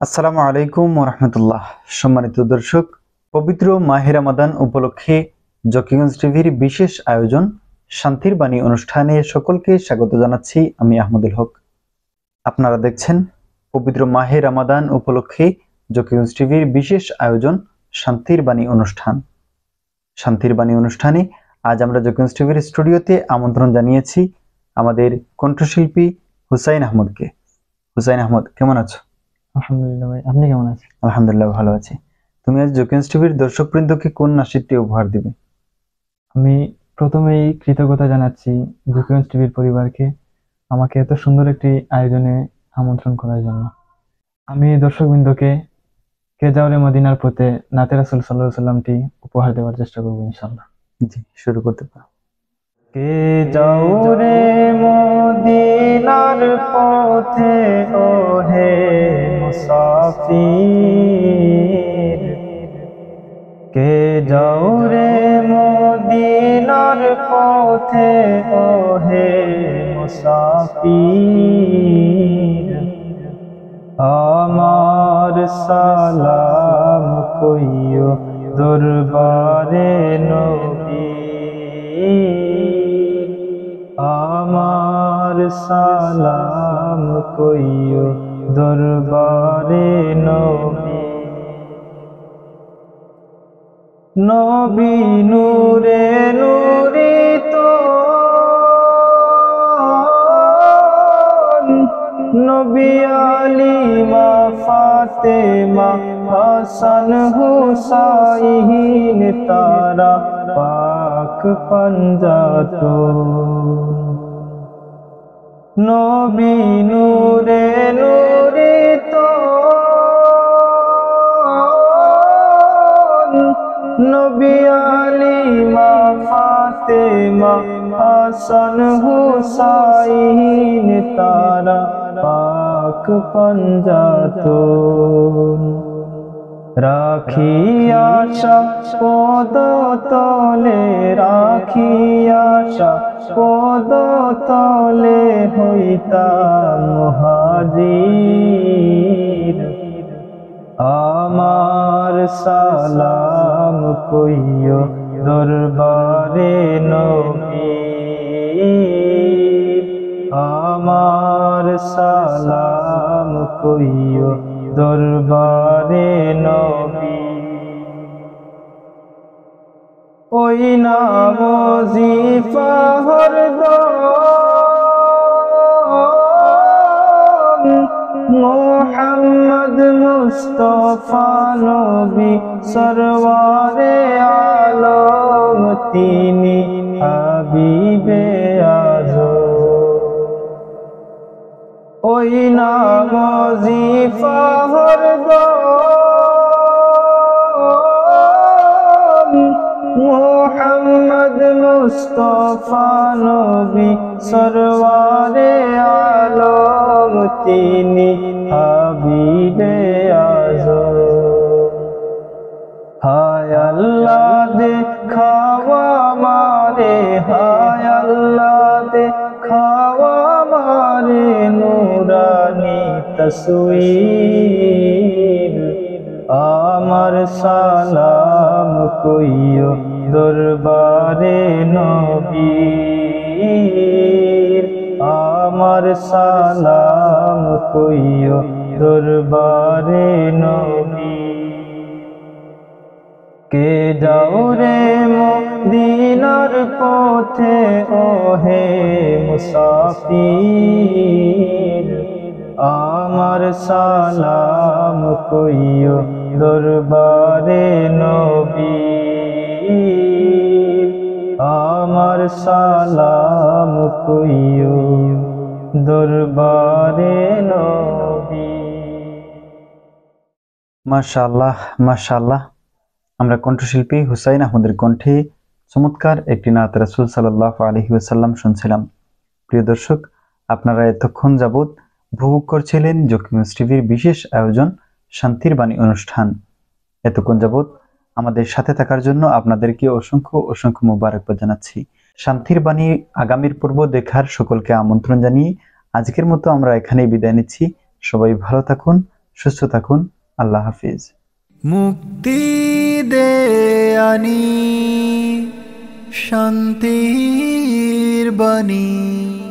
আসসালামু আলাইকুম ওয়া রাহমাতুল্লাহ। সম্মানিত দর্শক, পবিত্র মাহে রমাদান উপলক্ষে জকিগঞ্জ টিভির বিশেষ আয়োজন শান্তির বাণী অনুষ্ঠানে সকলকে স্বাগত জানাচ্ছি। আমি আহমদুল হক। আপনারা দেখছেন পবিত্র মাহে রমাদান উপলক্ষে জকিগঞ্জ টিভির বিশেষ আয়োজন শান্তির বাণী অনুষ্ঠান। শান্তির বাণী অনুষ্ঠানে আজ আমরা জকিগঞ্জ টিভির স্টুডিওতে আমন্ত্রণ জানিয়েছি আমাদের কণ্ঠশিল্পী হুসাইন আহমদকে। হুসাইন আহমদ, কেমন আছো? আলহামদুলিল্লাহ ভাই, আপনি কেমন আছেন? আলহামদুলিল্লাহ, ভালো আছি। তুমি আজ জকিগঞ্জ টিভির দর্শকবৃন্দকে কোন নাশিদটি উপহার দিবে? আমি প্রথমেই কৃতজ্ঞতা জানাচ্ছি জকিগঞ্জ টিভির পরিবারকে আমাকে এত সুন্দর একটি আয়োজনে আমন্ত্রণ করার জন্য। আমি দর্শকবৃন্দকে কে যাওরে মদিনার পথে নাতে রাসূল সাল্লাল্লাহু আলাইহি সাল্লামটি উপহার দেওয়ার চেষ্টা করব ইনশাআল্লাহ। জি, শুরু করতে পারো। কে যাওরে মদিনার পথে ওহে মুসাফির, কে যাওরে মদিনার পথে ওহে মুসাফির, আমার সালাম কইও দরবারে নবীর, আমার সালাম কইও দরবারে নবীর। নবী নূরে নূরিত, নবী আলিমা ফাতেমা হাসান হুসাইন তারা পাক পাঞ্জাতন। নবী নূরে নূরিত, নবী আলিমা ফাতেমা হাসান হুসাইন তারা পাক পাঞ্জাতন। রাখি আশা পদ তলে, রাখি আশা পদ তলে হইতাম মুহাজির, আমার সালাম কইও দরবারে নবীর, আমার সালাম কইও দরবারে নবীর। ওই নাম ওজিফা হরদম, মোহাম্মদ মুস্তাফা নবী সরওয়ারে আলম, তিনি হাবিবে আজম। ওই নাম ওজিফা হরদম, মোহাম্মদ মুস্তাফা নবী সরওয়ারে আলম, তিনি হাবিবে আজম। হায় আল্লাহ দেখাওয়া মারে, হায় আল্লাহ দেখাওয়া মারে নূরানি তসবীর, আমার সালাম কইও দরবারে নবীর, আমার সালাম কইও দরবারে নবীর। কে যাওরে মদিনার পথে ওহে মুসাফির, আমার সালাম কইও দরবারে নবীর, আমার সালাম কইও দরবারে নবীর। মাশাআল্লাহ, মাশাআল্লাহ। আমরা কণ্ঠশিল্পী হুসাইন আহমদের কণ্ঠে চমৎকার একটি নাত রাসূল সাল্লাল্লাহু আলাইহি ওয়াসাল্লাম শুনছিলাম। প্রিয় দর্শক, আপনারা এতক্ষণ যাবৎ উপভোগ করছিলেন জকিগঞ্জ টিভির বিশেষ আয়োজন শান্তির বাণী অনুষ্ঠান। এতক্ষণ যাবৎ আমাদের সাথে থাকার জন্য আপনাদেরকে অসংখ্য অসংখ্য মোবারকবাদ জানাচ্ছি। শান্তির বাণী আগামীর পর্ব দেখার সকলকে আমন্ত্রণ জানিয়ে আজকের মতো আমরা এখানেই বিদায় নিচ্ছি। সবাই ভালো থাকুন, সুস্থ থাকুন। আল্লাহ হাফিজ। মুক্তি দেয়ানি শান্তির বাণী।